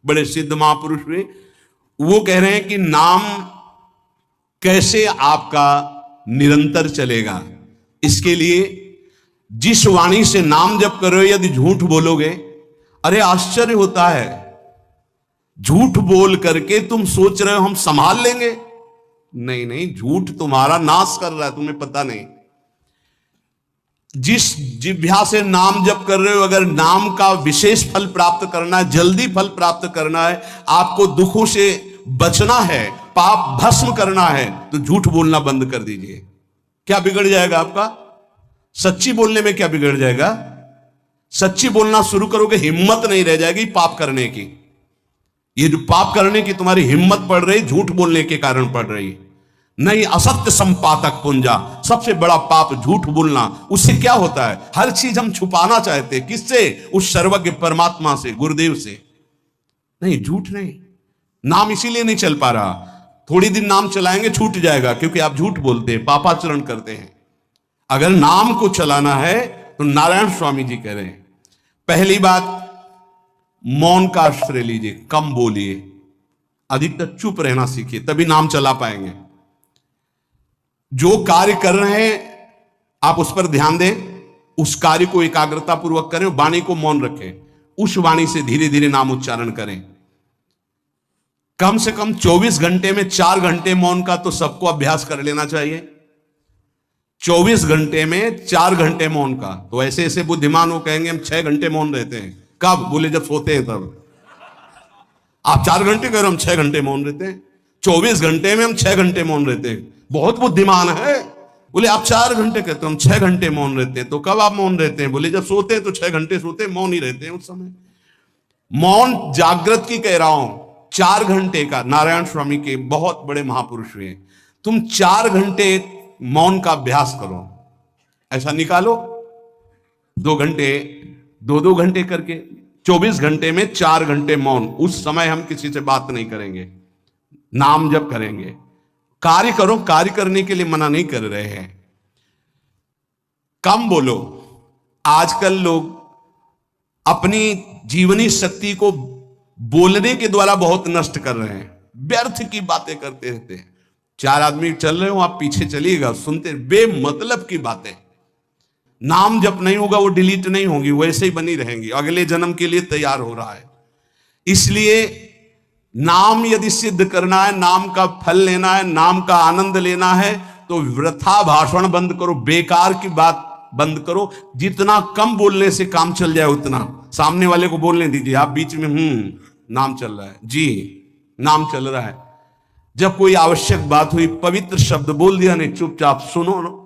बड़े सिद्ध महापुरुष हुए। वो कह रहे हैं कि नाम कैसे आपका निरंतर चलेगा, इसके लिए जिस वाणी से नाम जप करो यदि झूठ बोलोगे, अरे आश्चर्य होता है, झूठ बोल करके तुम सोच रहे हो हम संभाल लेंगे। नहीं नहीं, झूठ तुम्हारा नाश कर रहा है, तुम्हें पता नहीं। जिस जिह्वा से नाम जप कर रहे हो, अगर नाम का विशेष फल प्राप्त करना है, जल्दी फल प्राप्त करना है, आपको दुखों से बचना है, पाप भस्म करना है, तो झूठ बोलना बंद कर दीजिए। क्या बिगड़ जाएगा आपका? सच्ची बोलने में क्या बिगड़ जाएगा? सच्ची बोलना शुरू करोगे, हिम्मत नहीं रह जाएगी पाप करने की। ये जो पाप करने की तुम्हारी हिम्मत पड़ रही, झूठ बोलने के कारण पड़ रही। नहीं, असत्य संपातक पुंजा, सबसे बड़ा पाप झूठ बोलना। उससे क्या होता है? हर चीज हम छुपाना चाहते, किससे? उस सर्वज्ञ परमात्मा से, गुरुदेव से। नहीं, झूठ नहीं। नाम इसीलिए नहीं चल पा रहा, थोड़ी दिन नाम चलाएंगे छूट जाएगा, क्योंकि आप झूठ बोलते हैं, पापाचरण करते हैं। अगर नाम को चलाना है तो नारायण स्वामी जी कह रहे हैं, पहली बात मौन का आश्रय लीजिए, कम बोलिए, अधिकतर चुप रहना सीखिए, तभी नाम चला पाएंगे। जो कार्य कर रहे हैं आप उस पर ध्यान दें, उस कार्य को एकाग्रता पूर्वक करें, वाणी को मौन रखें, उस वाणी से धीरे धीरे नाम उच्चारण करें। कम से कम 24 घंटे में 4 घंटे मौन का तो सबको अभ्यास कर लेना चाहिए। 24 घंटे में 4 घंटे मौन का। तो ऐसे ऐसे बुद्धिमान हो कहेंगे हम 6 घंटे मौन रहते हैं। कब? बोले जब सोते हैं तब। आप 4 घंटे कह रहे हो, हम 6 घंटे मौन रहते हैं। 24 घंटे में हम 6 घंटे मौन रहते हैं, बहुत बुद्धिमान है। बोले आप 4 घंटे कहते हो, हम 6 घंटे मौन रहते हैं। तो कब आप मौन रहते हैं? बोले जब सोते हैं तो 6 घंटे सोते हैं, मौन ही रहते हैं उस समय। मौन जागृत की कह रहा हूं, 4 घंटे का। नारायण स्वामी के बहुत बड़े महापुरुष हुए, तुम 4 घंटे मौन का अभ्यास करो, ऐसा निकालो 2 घंटे, 2-2 घंटे करके 24 घंटे में 4 घंटे मौन। उस समय हम किसी से बात नहीं करेंगे, नाम जप करेंगे। कार्य करो, कार्य करने के लिए मना नहीं कर रहे हैं, कम बोलो। आजकल लोग अपनी जीवनी शक्ति को बोलने के द्वारा बहुत नष्ट कर रहे हैं, व्यर्थ की बातें करते रहते हैं। 4 आदमी चल रहे हो, आप पीछे चलिएगा, सुनते, बेमतलब की बातें। नाम जप नहीं होगा, वो डिलीट नहीं होंगी, वैसे ही बनी रहेंगी, अगले जन्म के लिए तैयार हो रहा है। इसलिए नाम यदि सिद्ध करना है, नाम का फल लेना है, नाम का आनंद लेना है, तो वृथा भाषण बंद करो, बेकार की बात बंद करो। जितना कम बोलने से काम चल जाए उतना। सामने वाले को बोलने दीजिए, आप बीच में नाम चल रहा है, जी नाम चल रहा है। जब कोई आवश्यक बात हुई, पवित्र शब्द बोल दिया, नहीं चुपचाप सुनो।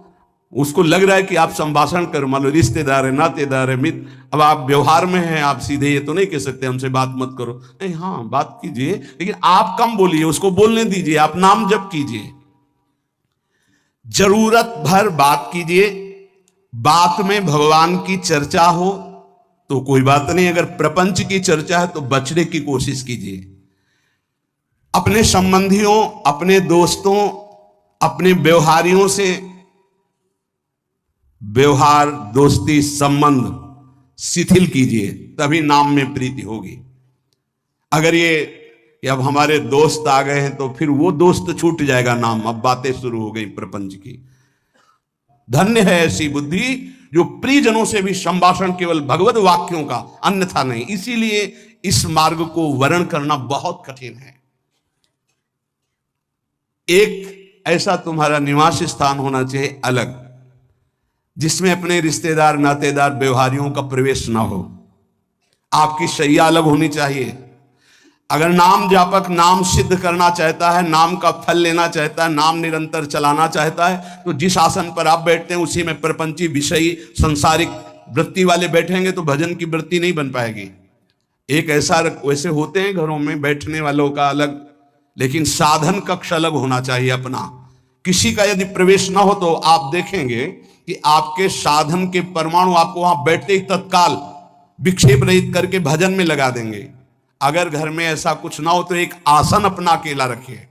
उसको लग रहा है कि आप संभाषण कर, मान लो रिश्तेदार है, नातेदार है, मित्र, अब आप व्यवहार में हैं, आप सीधे ये तो नहीं कह सकते हमसे बात मत करो, नहीं, हाँ बात कीजिए, लेकिन आप कम बोलिए, उसको बोलने दीजिए, आप नाम जप कीजिए, जरूरत भर बात कीजिए। बात में भगवान की चर्चा हो तो कोई बात नहीं, अगर प्रपंच की चर्चा है तो बचने की कोशिश कीजिए। अपने संबंधियों, अपने दोस्तों, अपने व्यवहारियों से व्यवहार, दोस्ती, संबंध शिथिल कीजिए, तभी नाम में प्रीति होगी। अगर ये कि अब हमारे दोस्त आ गए हैं तो फिर वो दोस्त छूट जाएगा नाम, अब बातें शुरू हो गई प्रपंच की। धन्य है ऐसी बुद्धि जो प्रियजनों से भी संभाषण केवल भगवत वाक्यों का, अन्यथा नहीं। इसीलिए इस मार्ग को वर्ण करना बहुत कठिन है। एक ऐसा तुम्हारा निवास स्थान होना चाहिए अलग, जिसमें अपने रिश्तेदार, नातेदार, व्यवहारियों का प्रवेश ना हो। आपकी शैया अलग होनी चाहिए। अगर नाम जापक नाम सिद्ध करना चाहता है, नाम का फल लेना चाहता है, नाम निरंतर चलाना चाहता है, तो जिस आसन पर आप बैठते हैं उसी में प्रपंची, विषयी, संसारिक वृत्ति वाले बैठेंगे तो भजन की वृत्ति नहीं बन पाएगी। एक ऐसा, वैसे होते हैं घरों में बैठने वालों का अलग, लेकिन साधन कक्ष अलग होना चाहिए अपना। किसी का यदि प्रवेश ना हो तो आप देखेंगे कि आपके साधन के परमाणु आपको वहां बैठते ही तत्काल विक्षेप रहित करके भजन में लगा देंगे। अगर घर में ऐसा कुछ ना हो तो एक आसन अपना अकेला रखिए,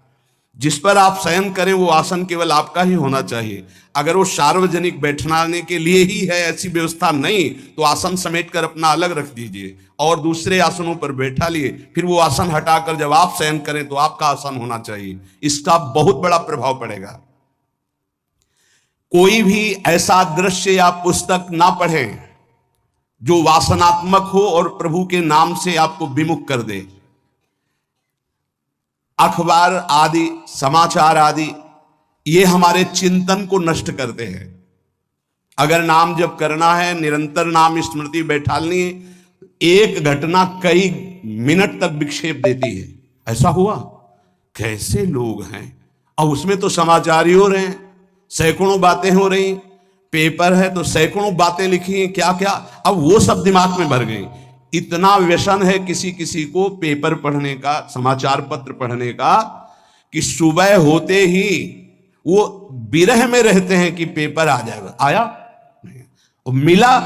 जिस पर आप शयन करें वो आसन केवल आपका ही होना चाहिए। अगर वो सार्वजनिक बैठने के लिए ही है, ऐसी व्यवस्था नहीं, तो आसन समेट कर अपना अलग रख दीजिए और दूसरे आसनों पर बैठा लिए, फिर वो आसन हटाकर जब आप शयन करें तो आपका आसन होना चाहिए। इसका बहुत बड़ा प्रभाव पड़ेगा। कोई भी ऐसा दृश्य या पुस्तक ना पढ़ें जो वासनात्मक हो और प्रभु के नाम से आपको विमुख कर दे। अखबार आदि, समाचार आदि, ये हमारे चिंतन को नष्ट करते हैं। अगर नाम जप करना है, निरंतर नाम स्मृति बैठालनी है, एक घटना कई मिनट तक विक्षेप देती है। ऐसा हुआ, कैसे लोग हैं, और उसमें तो समाचार ही हो रहे हैं, सैकड़ों बातें हो रही, पेपर है तो सैकड़ों बातें लिखी हैं, क्या क्या, अब वो सब दिमाग में भर गई। इतना व्यसन है किसी किसी को पेपर पढ़ने का, समाचार पत्र पढ़ने का, कि सुबह होते ही वो विरह में रहते हैं कि पेपर आ जाएगा। आया नहीं, और मिला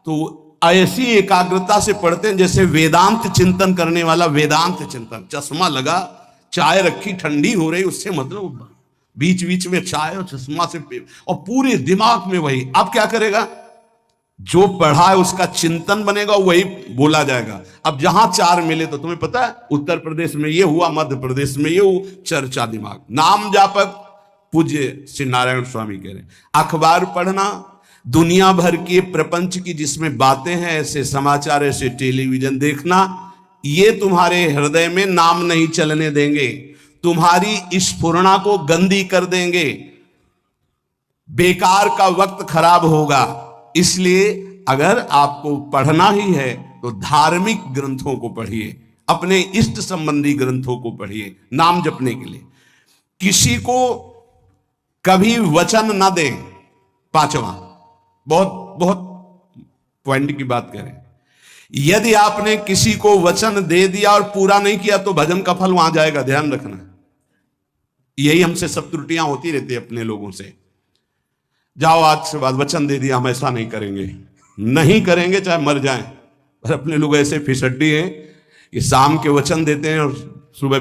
तो ऐसी एकाग्रता से पढ़ते हैं जैसे वेदांत चिंतन करने वाला वेदांत चिंतन। चश्मा लगा, चाय रखी, ठंडी हो रही, उससे मतलब बीच बीच में चाय और चश्मा से और पूरे दिमाग में वही। अब क्या करेगा, जो पढ़ा है उसका चिंतन बनेगा, वही बोला जाएगा। अब जहां चार मिले तो तुम्हें पता है, उत्तर प्रदेश में ये हुआ, मध्य प्रदेश में ये हुआ, चर्चा दिमाग। नाम जापक पूज्य श्री नारायण स्वामी कह रहे, अखबार पढ़ना, दुनिया भर के प्रपंच की जिसमें बातें हैं, ऐसे समाचार, ऐसे टेलीविजन देखना, ये तुम्हारे हृदय में नाम नहीं चलने देंगे, तुम्हारी स्फुरणा को गंदी कर देंगे, बेकार का वक्त खराब होगा। इसलिए अगर आपको पढ़ना ही है तो धार्मिक ग्रंथों को पढ़िए, अपने इष्ट संबंधी ग्रंथों को पढ़िए नाम जपने के लिए। किसी को कभी वचन न दें। पांचवा, बहुत बहुत पॉइंट की बात करें, यदि आपने किसी को वचन दे दिया और पूरा नहीं किया तो भजन का फल वहां जाएगा, ध्यान रखना। यही हमसे सब त्रुटियां होती रहती है अपने लोगों से। जाओ आज से बाद वचन दे दिया, हम ऐसा नहीं करेंगे, नहीं करेंगे चाहे मर जाएं। और अपने लोग ऐसे फिसड्डी हैं कि शाम के वचन देते हैं और सुबह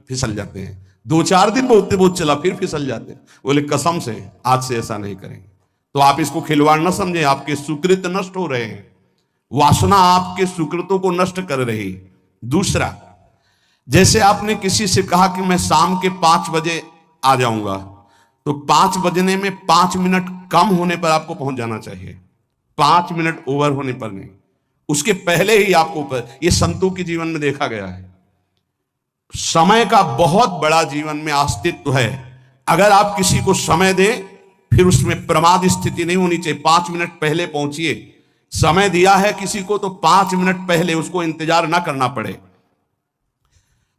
फिसल जाते हैं, 2-4 दिन बहुत चला, फिर फिसल जाते हैं। बोले कसम से आज से ऐसा नहीं करेंगे। तो आप इसको खिलवाड़ न समझे, आपके सुकृत नष्ट हो रहे हैं, वासना आपके सुकृतों को नष्ट कर रही। दूसरा, जैसे आपने किसी से कहा कि मैं शाम के 5 बजे आ जाऊंगा, तो 5 बजने में 5 मिनट कम होने पर आपको पहुंच जाना चाहिए, 5 मिनट ओवर होने पर नहीं, उसके पहले ही आपको ऊपर। ये संतों के जीवन में देखा गया है। समय का बहुत बड़ा जीवन में अस्तित्व है। अगर आप किसी को समय दें, फिर उसमें प्रमाद स्थिति नहीं होनी चाहिए। 5 मिनट पहले पहुंचिए। समय दिया है किसी को तो 5 मिनट पहले उसको इंतजार ना करना पड़े।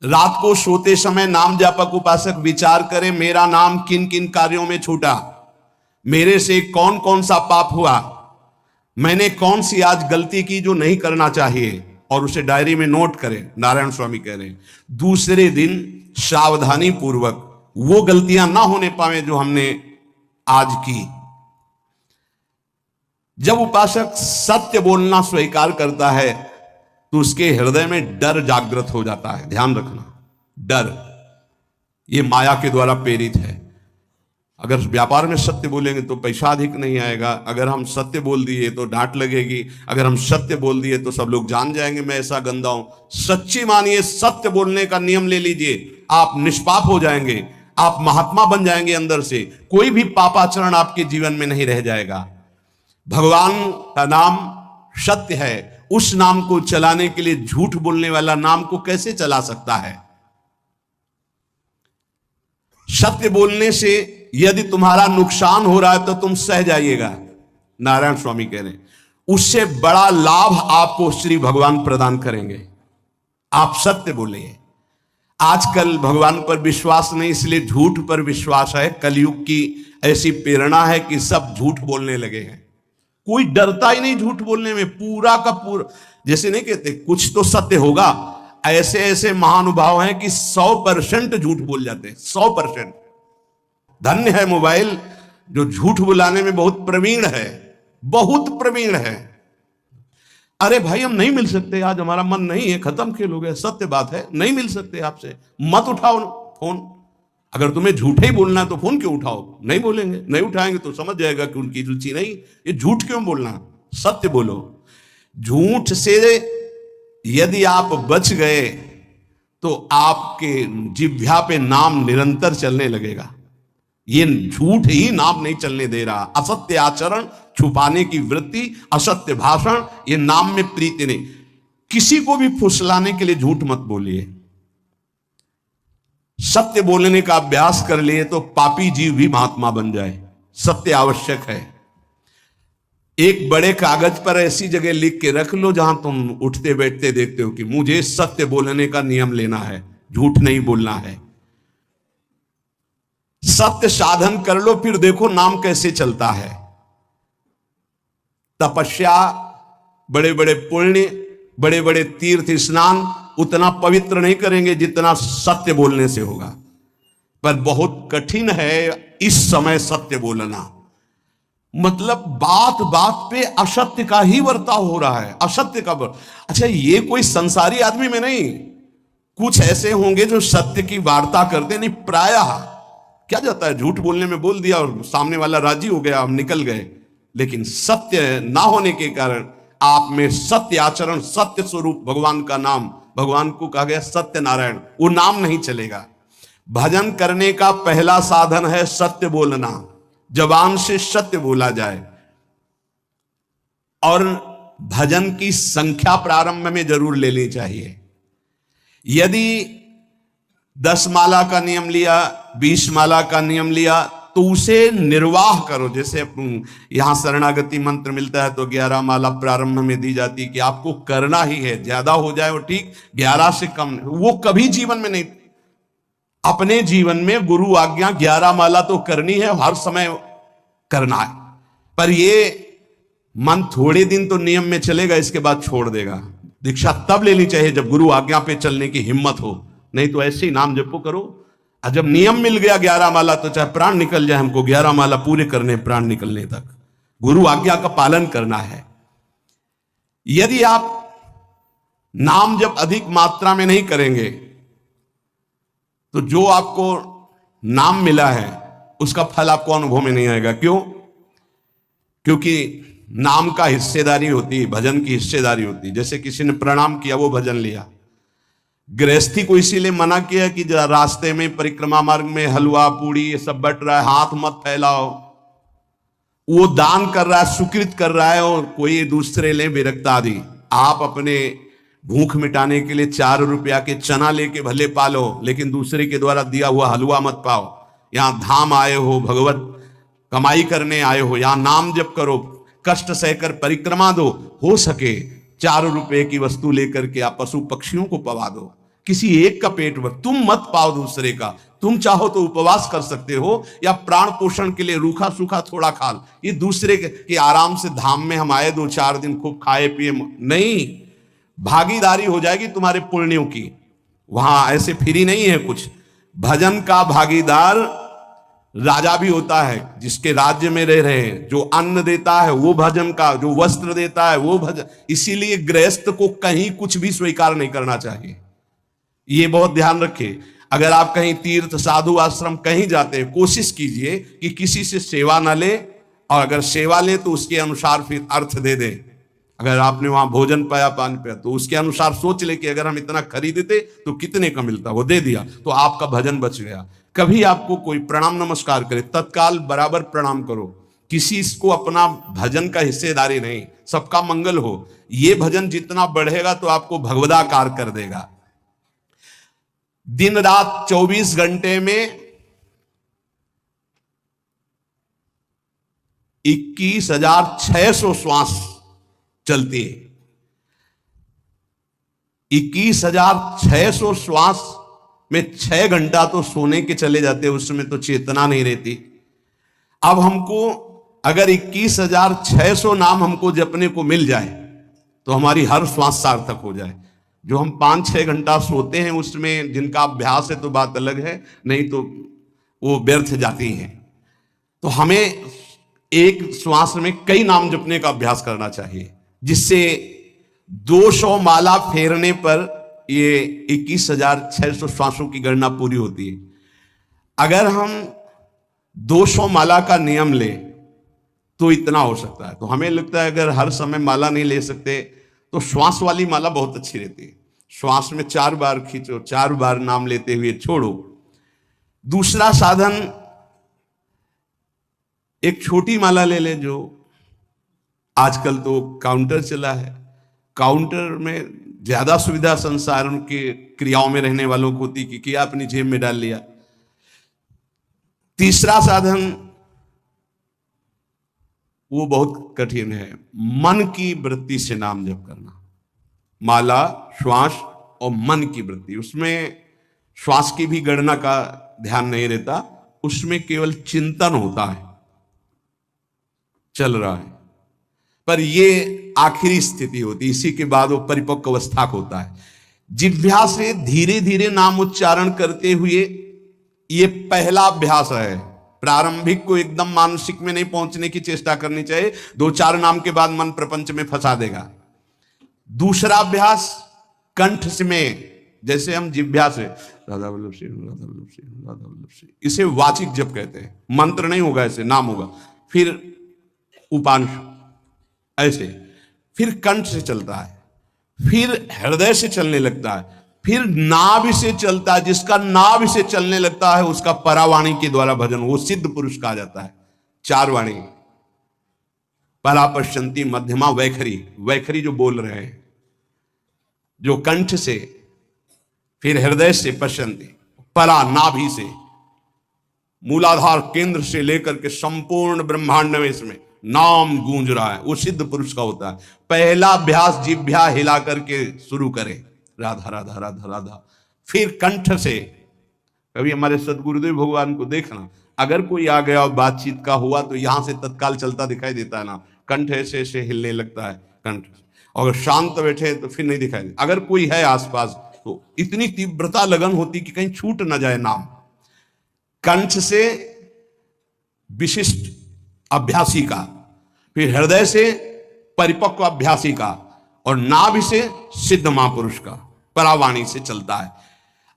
रात को सोते समय नाम जापक उपासक विचार करें, मेरा नाम किन किन कार्यों में छूटा, मेरे से कौन कौन सा पाप हुआ, मैंने कौन सी आज गलती की जो नहीं करना चाहिए, और उसे डायरी में नोट करें। नारायण स्वामी कह रहे हैं दूसरे दिन सावधानी पूर्वक वो गलतियां ना होने पाए जो हमने आज की। जब उपासक सत्य बोलना स्वीकार करता है तो उसके हृदय में डर जागृत हो जाता है। ध्यान रखना, डर ये माया के द्वारा प्रेरित है। अगर व्यापार में सत्य बोलेंगे तो पैसा अधिक नहीं आएगा, अगर हम सत्य बोल दिए तो डांट लगेगी, अगर हम सत्य बोल दिए तो सब लोग जान जाएंगे मैं ऐसा गंदा हूं। सच्ची मानिए, सत्य बोलने का नियम ले लीजिए, आप निष्पाप हो जाएंगे, आप महात्मा बन जाएंगे अंदर से, कोई भी पापाचरण आपके जीवन में नहीं रह जाएगा। भगवान का नाम सत्य है, उस नाम को चलाने के लिए झूठ बोलने वाला नाम को कैसे चला सकता है। सत्य बोलने से यदि तुम्हारा नुकसान हो रहा है तो तुम सह जाइएगा। नारायण स्वामी कह रहे हैं उससे बड़ा लाभ आपको श्री भगवान प्रदान करेंगे। आप सत्य बोलिए। आजकल भगवान पर विश्वास नहीं, इसलिए झूठ पर विश्वास है। कलयुग की ऐसी प्रेरणा है कि सब झूठ बोलने लगे हैं, कोई डरता ही नहीं झूठ बोलने में। पूरा का पूरा, जैसे नहीं कहते कुछ तो सत्य होगा, ऐसे ऐसे महानुभाव हैं कि 100% झूठ बोल जाते हैं, 100%। धन्य है मोबाइल जो झूठ बुलाने में बहुत प्रवीण है, बहुत प्रवीण है। अरे भाई हम नहीं मिल सकते, आज हमारा मन नहीं है, खत्म खेल हो गया, सत्य बात है, नहीं मिल सकते आपसे, मत उठाओ फोन। अगर तुम्हें झूठे ही बोलना है तो फोन क्यों उठाओ? नहीं बोलेंगे, नहीं उठाएंगे तो समझ जाएगा कि उनकी रुचि नहीं। ये झूठ क्यों बोलना, सत्य बोलो। झूठ से यदि आप बच गए तो आपके जिह्वा पे नाम निरंतर चलने लगेगा। ये झूठ ही नाम नहीं चलने दे रहा। असत्य आचरण, छुपाने की वृत्ति, असत्य भाषण, ये नाम में प्रीति नहीं। किसी को भी फुसलाने के लिए झूठ मत बोलिए। सत्य बोलने का अभ्यास कर लिए तो पापी जीव भी महात्मा बन जाए। सत्य आवश्यक है। एक बड़े कागज पर ऐसी जगह लिख के रख लो जहां तुम उठते बैठते देखते हो कि मुझे सत्य बोलने का नियम लेना है, झूठ नहीं बोलना है। सत्य साधन कर लो, फिर देखो नाम कैसे चलता है। तपस्या, बड़े बड़े पुण्य, बड़े बड़े तीर्थ स्नान उतना पवित्र नहीं करेंगे जितना सत्य बोलने से होगा। पर बहुत कठिन है इस समय सत्य बोलना। मतलब बात बात पे असत्य का ही बर्ताव हो रहा है, असत्य का अच्छा, ये कोई संसारी आदमी में नहीं, कुछ ऐसे होंगे जो सत्य की वार्ता करते नहीं। प्रायः क्या जाता है, झूठ बोलने में बोल दिया और सामने वाला राजी हो गया, हम निकल गए। लेकिन सत्य ना होने के कारण आप में सत्य आचरण, सत्य स्वरूप भगवान का नाम, भगवान को कहा गया सत्य नारायण, वो नाम नहीं चलेगा। भजन करने का पहला साधन है सत्य बोलना। जबान से सत्य बोला जाए। और भजन की संख्या प्रारंभ में जरूर लेनी चाहिए। यदि 10 माला का नियम लिया, 20 माला का नियम लिया, तो उसे निर्वाह करो। जैसे यहां शरणागति मंत्र मिलता है तो 11 माला प्रारंभ में दी जाती है कि आपको करना ही है, ज्यादा हो जाए वो ठीक, 11 से कम वो कभी जीवन में नहीं। अपने जीवन में गुरु आज्ञा 11 माला तो करनी है, हर समय करना है। पर ये मन थोड़े दिन तो नियम में चलेगा, इसके बाद छोड़ देगा। दीक्षा तब लेनी चाहिए जब गुरु आज्ञा पे चलने की हिम्मत हो, नहीं तो ऐसे ही नाम जपो करो। और जब नियम मिल गया 11 माला तो चाहे प्राण निकल जाए, हमको 11 माला पूरे करने, प्राण निकलने तक गुरु आज्ञा का पालन करना है। यदि आप नाम जब अधिक मात्रा में नहीं करेंगे तो जो आपको नाम मिला है उसका फल आपको अनुभव में नहीं आएगा। क्यों? क्योंकि नाम का हिस्सेदारी होती है, भजन की हिस्सेदारी होती है। जैसे किसी ने प्रणाम किया, वो भजन लिया। गृहस्थी को इसीलिए मना किया कि रास्ते में परिक्रमा मार्ग में हलवा पूड़ी ये सब बट रहा है, हाथ मत फैलाओ। वो दान कर रहा है, सुकृत कर रहा है, और कोई दूसरे ले विरक्त आदि। आप अपने भूख मिटाने के लिए 4 रुपया के चना लेके भले पालो, लेकिन दूसरे के द्वारा दिया हुआ हलवा मत पाओ। यहां धाम आए हो, भगवत कमाई करने आए हो, यहां नाम जप करो, कष्ट सहकर परिक्रमा दो। हो सके 4 रुपए की वस्तु लेकर के आप पशु पक्षियों को पवा दो, किसी एक का पेट भर। तुम मत पाओ दूसरे का। तुम चाहो तो उपवास कर सकते हो, या प्राण पोषण के लिए रूखा सूखा थोड़ा खा लो। ये दूसरे के आराम से धाम में हम आए 2-4 दिन खूब खाए पिए नहीं, भागीदारी हो जाएगी तुम्हारे पुण्यों की। वहां ऐसे फ्री नहीं है कुछ। भजन का भागीदार राजा भी होता है, जिसके राज्य में रह रहे हैं। जो अन्न देता है वो भजन का, जो वस्त्र देता है वो भजन। इसीलिए गृहस्थ को कहीं कुछ भी स्वीकार नहीं करना चाहिए। ये बहुत ध्यान रखिए। अगर आप कहीं तीर्थ साधु आश्रम कहीं जाते हैं, कोशिश कीजिए कि किसी से सेवा ना ले, और अगर सेवा ले तो उसके अनुसार फिर अर्थ दे दे। अगर आपने वहां भोजन पाया, पान पाया, तो उसके अनुसार सोच ले कि अगर हम इतना खरीदते तो कितने का मिलता, वो दे दिया तो आपका भजन बच गया। कभी आपको कोई प्रणाम नमस्कार करे, तत्काल बराबर प्रणाम करो। किसी को अपना भजन का हिस्सेदारी नहीं, सबका मंगल हो। ये भजन जितना बढ़ेगा तो आपको भगवदाकार कर देगा। दिन रात 24 घंटे में 21,600 श्वास चलती है। 21,600 श्वास में 6 घंटा तो सोने के चले जाते, उसमें तो चेतना नहीं रहती। अब हमको अगर 21,600 नाम हमको जपने को मिल जाए तो हमारी हर श्वास सार्थक हो जाए। जो हम 5-6 घंटा सोते हैं उसमें जिनका अभ्यास है तो बात अलग है, नहीं तो वो व्यर्थ जाती हैं। तो हमें एक श्वास में कई नाम जपने का अभ्यास करना चाहिए, जिससे 200 माला फेरने पर ये 21,600 श्वासों की गणना पूरी होती है। अगर हम 200 माला का नियम ले तो इतना हो सकता है। तो हमें लगता है अगर हर समय माला नहीं ले सकते तो श्वास वाली माला बहुत अच्छी रहती है। श्वास में 4 बार खींचो, 4 बार नाम लेते हुए छोड़ो। दूसरा साधन, एक छोटी माला ले ले, जो आजकल तो काउंटर चला है, काउंटर में ज्यादा सुविधा संसार उनके क्रियाओं में रहने वालों को होती कि किया अपनी जेब में डाल लिया। तीसरा साधन वो बहुत कठिन है, मन की वृत्ति से नाम जप करना। माला, श्वास और मन की वृत्ति, उसमें श्वास की भी गणना का ध्यान नहीं रहता, उसमें केवल चिंतन होता है, चल रहा है। पर ये आखिरी स्थिति होती है, इसी के बाद वो परिपक्व अवस्था को होता है। जिह्वा से धीरे धीरे नाम उच्चारण करते हुए, ये पहला अभ्यास है। प्रारंभिक को एकदम मानसिक में नहीं पहुंचने की चेष्टा करनी चाहिए, 2-4 नाम के बाद मन प्रपंच में फंसा देगा। दूसरा अभ्यास कंठ से में, जैसे हम जिह्वा से राधा वल्लभ सिंह, राधा वल्लभ सिंह, राधा वल्लभ सिंह, इसे वाचिक जप कहते हैं। मंत्र नहीं होगा, ऐसे नाम होगा। फिर उपांश ऐसे, फिर कंठ से चलता है, फिर हृदय से चलने लगता है, फिर नाभि से चलता है। जिसका नाभि से चलने लगता है उसका परावाणी के द्वारा भजन, वो सिद्ध पुरुष कहा जाता है। 4 वाणी, परा, पश्यंती, मध्यमा, वैखरी। वैखरी जो बोल रहे हैं, जो कंठ से, फिर हृदय से पश्यंती, परा नाभि से, मूलाधार केंद्र से लेकर के संपूर्ण ब्रह्मांड में इसमें नाम गूंज रहा है, वो सिद्ध पुरुष का होता है। पहला अभ्यास जिह्वा हिला करके शुरू करें, राधा राधा राधा राधा। फिर कंठ से, कभी हमारे सदगुरुदेव भगवान को देखना, अगर कोई आ गया और बातचीत का हुआ तो यहां से तत्काल चलता दिखाई देता है ना, कंठ ऐसे ऐसे हिलने लगता है कंठ। और शांत बैठे तो फिर नहीं दिखाई देता। अगर कोई है आसपास तो इतनी तीव्रता लगन होती कि कहीं छूट ना जाए नाम। कंठ से विशिष्ट अभ्यासी का, फिर हृदय से परिपक्व अभ्यासी का, और नाभि से सिद्ध महापुरुष का, परावाणी से चलता है।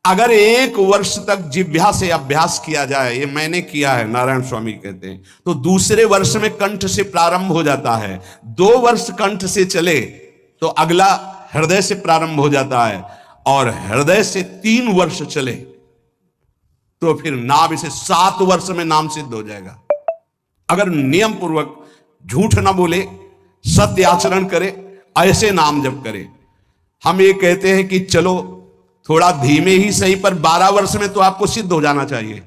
अगर 1 वर्ष तक जिह्वा से अभ्यास किया जाए, ये मैंने किया है, नारायण स्वामी कहते हैं, तो दूसरे वर्ष में कंठ से प्रारंभ हो जाता है। 2 वर्ष कंठ से चले तो अगला हृदय से प्रारंभ हो जाता है, और हृदय से 3 वर्ष चले तो फिर नाभि से 7 वर्ष में नाम सिद्ध हो जाएगा। अगर नियम पूर्वक झूठ ना बोले, सत्य आचरण करे, ऐसे नाम जप करे। हम ये कहते हैं कि चलो थोड़ा धीमे ही सही, पर 12 वर्ष में तो आपको सिद्ध हो जाना चाहिए।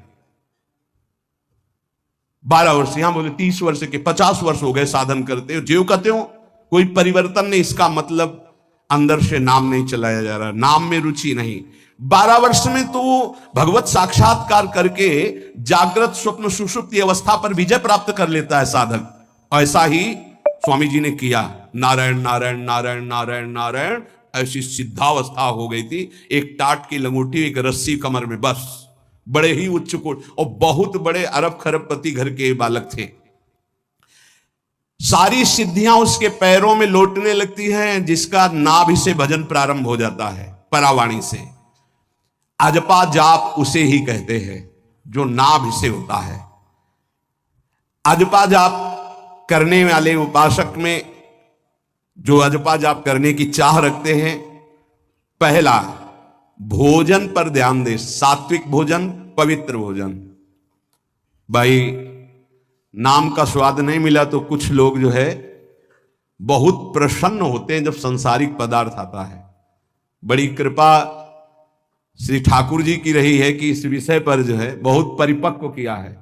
12 वर्ष, यहां बोले 30 वर्ष के, 50 वर्ष हो गए साधन करते हो, ज्यों कहते हो कोई परिवर्तन नहीं। इसका मतलब अंदर से नाम नहीं चलाया जा रहा, नाम में रुचि नहीं। 12 वर्ष में तो भगवत साक्षात्कार करके जागृत स्वप्न सुषुप्ति अवस्था पर विजय प्राप्त कर लेता है साधक। ऐसा ही स्वामी जी ने किया। नारायण नारायण नारायण नारायण नारायण, ऐसी सिद्धावस्था हो गई थी। एक टाट की लंगोटी, एक रस्सी कमर में, बस। बड़े ही उच्च कोट, और बहुत बड़े अरब खरबपति घर के बालक थे। सारी सिद्धियां उसके पैरों में लौटने लगती हैं, जिसका नाभि से भजन प्रारंभ हो जाता है, परावाणी से। अजपा जाप उसे ही कहते हैं जो नाभि से होता है। अजपा जाप करने वाले उपासक में जो अजपा जाप करने की चाह रखते हैं, पहला भोजन पर ध्यान दे, सात्विक भोजन, पवित्र भोजन। भाई नाम का स्वाद नहीं मिला तो कुछ लोग जो है बहुत प्रसन्न होते हैं जब सांसारिक पदार्थ आता है। बड़ी कृपा श्री ठाकुर जी की रही है कि इस विषय पर जो है बहुत परिपक्व किया है।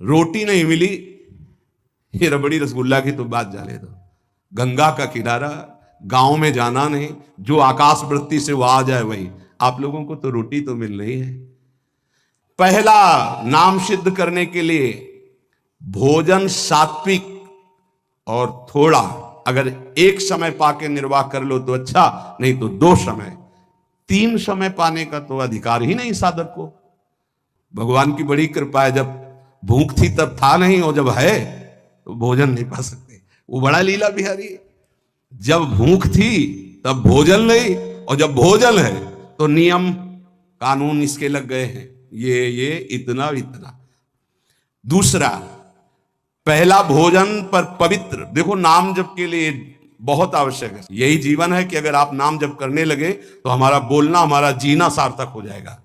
रोटी नहीं मिली, ये रबड़ी रसगुल्ला की तो बात जाने दो। गंगा का किनारा, गांव में जाना नहीं, जो आकाश वृत्ति से वो आ जाए वही। आप लोगों को तो रोटी तो मिल रही है। पहला नाम सिद्ध करने के लिए भोजन सात्विक और थोड़ा, अगर एक समय पाके निर्वाह कर लो तो अच्छा, नहीं तो 2 समय। 3 समय पाने का तो अधिकार ही नहीं साधक को। भगवान की बड़ी कृपा है, जब भूख थी तब था नहीं, और जब है तो भोजन नहीं पा सकते। वो बड़ा लीला बिहारी है। जब भूख थी तब भोजन नहीं, और जब भोजन है तो नियम कानून इसके लग गए हैं। ये इतना इतना। दूसरा, पहला भोजन पर पवित्र। देखो, नाम जप के लिए बहुत आवश्यक है। यही जीवन है कि अगर आप नाम जप करने लगे तो हमारा बोलना, हमारा जीना सार्थक हो जाएगा।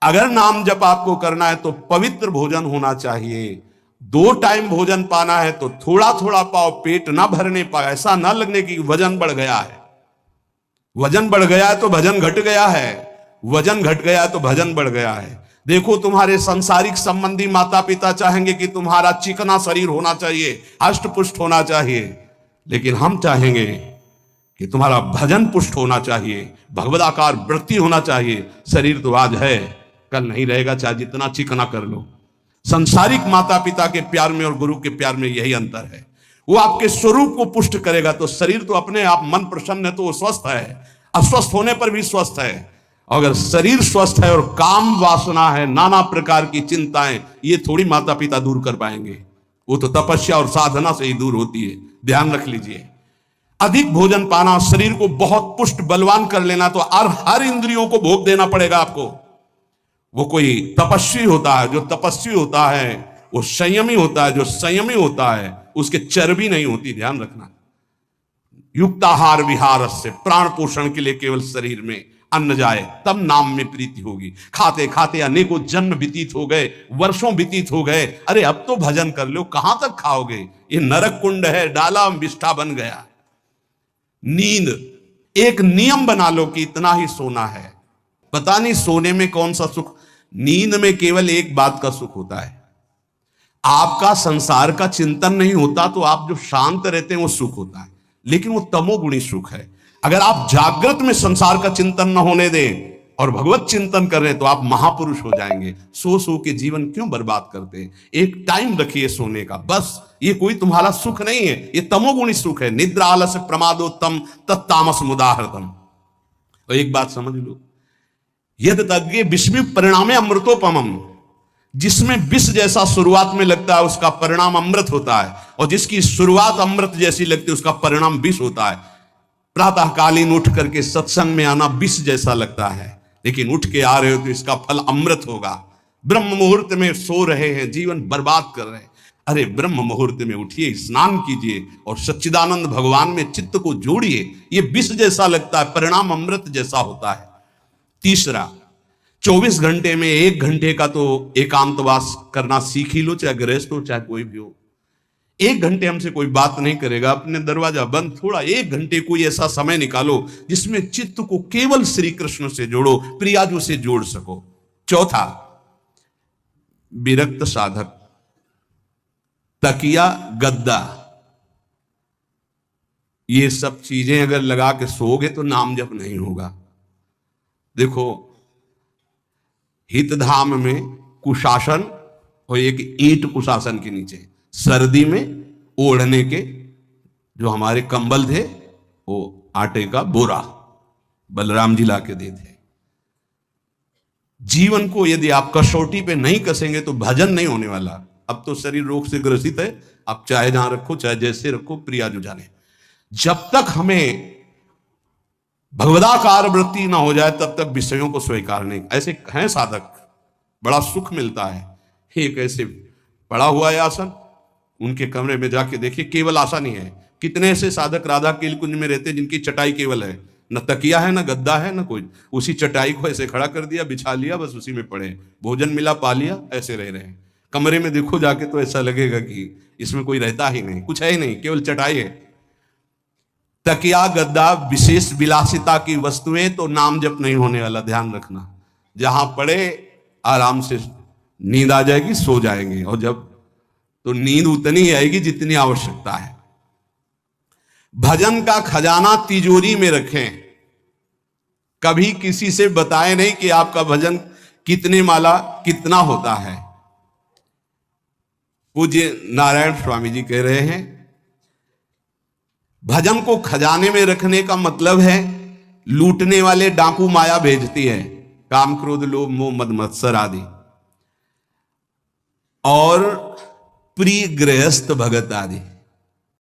अगर नाम जप आपको करना है तो पवित्र भोजन होना चाहिए। 2 टाइम भोजन पाना है तो थोड़ा थोड़ा पाओ, पेट ना भरने पाए, ऐसा ना लगने की वजन बढ़ गया है। वजन बढ़ गया है तो भजन घट गया है, वजन घट गया है तो भजन बढ़ गया है। देखो, तुम्हारे संसारिक संबंधी माता पिता चाहेंगे कि तुम्हारा चिकना शरीर होना चाहिए, हष्ट पुष्ट होना चाहिए, लेकिन हम चाहेंगे कि तुम्हारा भजन पुष्ट होना चाहिए, भगवदाकार वृत्ति होना चाहिए। शरीर तो आज है, कल नहीं रहेगा, चाहे जितना चिकना कर लो। संसारिक माता पिता के प्यार में और गुरु के प्यार में यही अंतर है। वो आपके स्वरूप को पुष्ट करेगा तो शरीर तो अपने आप, मन प्रसन्न है तो वो स्वस्थ है, अस्वस्थ होने पर भी स्वस्थ है। अगर शरीर स्वस्थ है और काम वासना है, नाना प्रकार की चिंताएं, ये थोड़ी माता पिता दूर कर पाएंगे। वो तो तपस्या और साधना से ही दूर होती है, ध्यान रख लीजिए। अधिक भोजन पाना, शरीर को बहुत पुष्ट बलवान कर लेना, तो हर इंद्रियों को भोग देना पड़ेगा आपको। वो कोई तपस्वी होता है, जो तपस्वी होता है वो संयमी होता है, जो संयमी होता है उसके चर्बी नहीं होती, ध्यान रखना। युक्ताहार विहार से, प्राण पोषण के लिए केवल शरीर में अन्न जाए तब नाम में प्रीति होगी। खाते खाते अनेकों जन्म व्यतीत हो गए, वर्षों व्यतीत हो गए, अरे अब तो भजन कर लो, कहां तक खाओगे? ये नरक कुंड है, डाला विष्ठा बन गया। नींद, एक नियम बना लो कि इतना ही सोना है। पता नहीं सोने में कौन सा सुख, नींद में केवल एक बात का सुख होता है, आपका संसार का चिंतन नहीं होता, तो आप जो शांत रहते हैं वो सुख होता है, लेकिन वो तमोगुणी सुख है। अगर आप जागृत में संसार का चिंतन न होने दें और भगवत चिंतन कर रहे हैं तो आप महापुरुष हो जाएंगे। सो के जीवन क्यों बर्बाद करते हैं? एक टाइम रखिए सोने का, बस। ये कोई तुम्हारा सुख नहीं है, ये तमोगुणी सुख है। निद्रा आलस्य प्रमादोत्तम तत्तामस मुदाहृतम। और एक बात समझ लो, यद तज्ञे विस्मि परिणामे अमृतोपमम। जिसमें विष जैसा शुरुआत में लगता है उसका परिणाम अमृत होता है, और जिसकी शुरुआत अमृत जैसी लगती है उसका परिणाम विष होता है। प्रातःकालीन उठ करके सत्संग में आना विष जैसा लगता है, लेकिन उठ के आ रहे हो तो इसका फल अमृत होगा। ब्रह्म मुहूर्त में सो रहे हैं, जीवन बर्बाद कर रहे हैं, अरे ब्रह्म मुहूर्त में उठिए, स्नान कीजिए और सच्चिदानंद भगवान में चित्त को जोड़िए। ये विष जैसा लगता है, परिणाम अमृत जैसा होता है। तीसरा, 24 घंटे में 1 घंटे का तो एकांतवास करना सीख ही लो, चाहे गृहस्थ हो चाहे कोई भी हो। 1 घंटे हमसे कोई बात नहीं करेगा, अपने दरवाजा बंद, थोड़ा 1 घंटे कोई ऐसा समय निकालो जिसमें चित्त को केवल श्री कृष्ण से जोड़ो, प्रियाजू से जोड़ सको। चौथा, विरक्त साधक, तकिया गद्दा, ये सब चीजें अगर लगा के सोओगे तो नाम जप नहीं होगा। देखो, हितधाम में कुशासन और एक ईंट कुशासन के नीचे, सर्दी में ओढ़ने के जो हमारे कंबल थे वो आटे का बोरा बलराम जी ला के दे थे। जीवन को यदि आप कसौटी पे नहीं कसेंगे तो भजन नहीं होने वाला। अब तो शरीर रोग से ग्रसित है, आप चाहे जहां रखो चाहे जैसे रखो, प्रिया जो जाने। जब तक हमें भगवदाकार वृत्ति ना हो जाए तब तक विषयों को स्वीकार नहीं। ऐसे हैं साधक, बड़ा सुख मिलता है। एक ऐसे पड़ा हुआ है आसन, उनके कमरे में जाके देखिए, केवल आसन ही है। कितने ऐसे साधक राधा के कुंज में रहते जिनकी चटाई केवल है, न तकिया है न गद्दा है न कोई, उसी चटाई को ऐसे खड़ा कर दिया, बिछा लिया, बस उसी में पड़े, भोजन मिला पा लिया, ऐसे रह रहे हैं। कमरे में देखो जाके तो ऐसा लगेगा कि इसमें कोई रहता ही नहीं, कुछ है ही नहीं, केवल चटाई है। तकिया गद्दा विशेष विलासिता की वस्तुएं तो नाम जप नहीं होने वाला, ध्यान रखना। जहां पड़े आराम से नींद आ जाएगी, सो जाएंगे, और जब तो नींद उतनी ही आएगी जितनी आवश्यकता है। भजन का खजाना तिजोरी में रखें, कभी किसी से बताएं नहीं कि आपका भजन कितने माला कितना होता है। पूज्य नारायण स्वामी जी कह रहे हैं, भजन को खजाने में रखने का मतलब है लूटने वाले डाकू माया भेजती है, काम क्रोध लोभ मोह मद मत्सर आदि, और प्रिय गृहस्थ भगत आदि।